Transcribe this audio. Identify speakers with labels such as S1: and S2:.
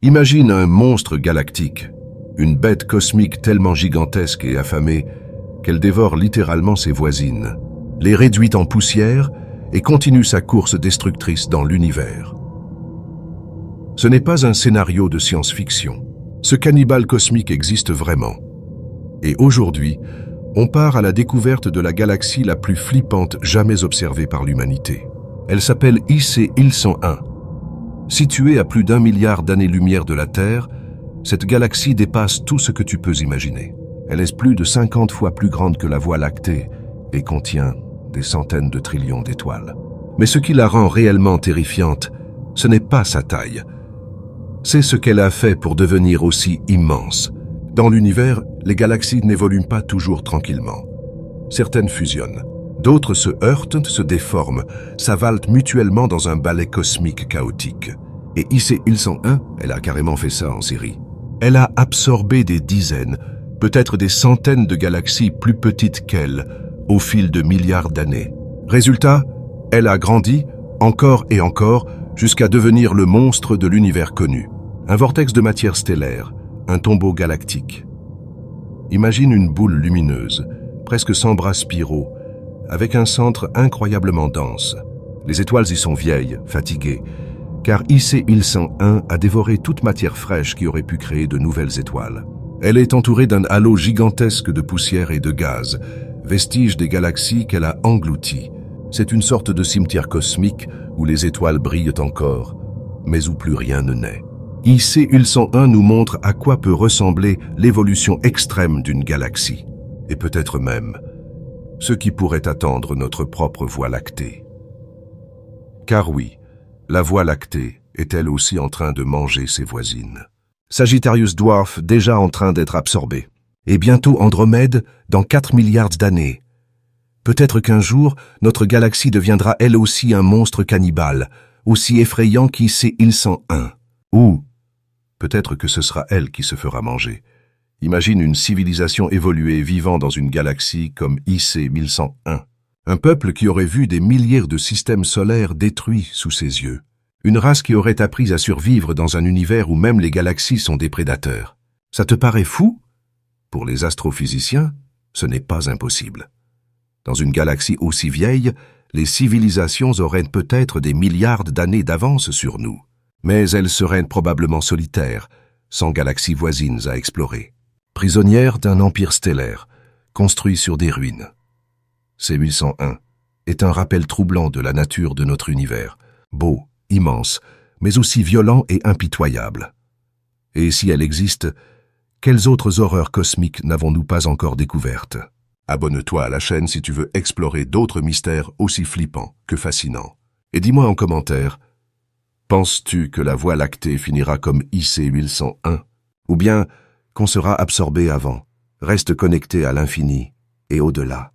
S1: Imagine un monstre galactique, une bête cosmique tellement gigantesque et affamée qu'elle dévore littéralement ses voisines, les réduit en poussière et continue sa course destructrice dans l'univers. Ce n'est pas un scénario de science-fiction. Ce cannibale cosmique existe vraiment. Et aujourd'hui, on part à la découverte de la galaxie la plus flippante jamais observée par l'humanité. Elle s'appelle IC 1101. Située à plus d'1 milliard d'années-lumière de la Terre, cette galaxie dépasse tout ce que tu peux imaginer. Elle est plus de 50 fois plus grande que la Voie lactée et contient des centaines de trillions d'étoiles. Mais ce qui la rend réellement terrifiante, ce n'est pas sa taille. C'est ce qu'elle a fait pour devenir aussi immense. Dans l'univers, les galaxies n'évoluent pas toujours tranquillement. Certaines fusionnent, d'autres se heurtent, se déforment, s'avalent mutuellement dans un balai cosmique chaotique. Et IC 1101, elle a carrément fait ça en série. Elle a absorbé des dizaines, peut-être des centaines de galaxies plus petites qu'elle, au fil de milliards d'années. Résultat, elle a grandi, encore et encore, jusqu'à devenir le monstre de l'univers connu. Un vortex de matière stellaire, un tombeau galactique. Imagine une boule lumineuse, presque sans bras spiraux, avec un centre incroyablement dense. Les étoiles y sont vieilles, fatiguées, car IC 1101 a dévoré toute matière fraîche qui aurait pu créer de nouvelles étoiles. Elle est entourée d'un halo gigantesque de poussière et de gaz, vestige des galaxies qu'elle a englouties. C'est une sorte de cimetière cosmique où les étoiles brillent encore, mais où plus rien ne naît. IC 1101 nous montre à quoi peut ressembler l'évolution extrême d'une galaxie, et peut-être même ce qui pourrait attendre notre propre Voie lactée. Car oui, la Voie lactée est elle aussi en train de manger ses voisines. Sagittarius Dwarf déjà en train d'être absorbé, et bientôt Andromède dans 4 milliards d'années. Peut-être qu'un jour, notre galaxie deviendra elle aussi un monstre cannibale, aussi effrayant qu'IC 1101. Ou peut-être que ce sera elle qui se fera manger. Imagine une civilisation évoluée vivant dans une galaxie comme IC 1101. Un peuple qui aurait vu des milliers de systèmes solaires détruits sous ses yeux. Une race qui aurait appris à survivre dans un univers où même les galaxies sont des prédateurs. Ça te paraît fou? Pour les astrophysiciens, ce n'est pas impossible. Dans une galaxie aussi vieille, les civilisations auraient peut-être des milliards d'années d'avance sur nous. Mais elles seraient probablement solitaires, sans galaxies voisines à explorer. Prisonnières d'un empire stellaire, construit sur des ruines. IC 1101 est un rappel troublant de la nature de notre univers, beau, immense, mais aussi violent et impitoyable. Et si elle existe, quelles autres horreurs cosmiques n'avons-nous pas encore découvertes? Abonne-toi à la chaîne si tu veux explorer d'autres mystères aussi flippants que fascinants. Et dis-moi en commentaire, penses-tu que la Voie lactée finira comme IC 1101? Ou bien qu'on sera absorbé avant? Reste connecté à l'infini et au-delà.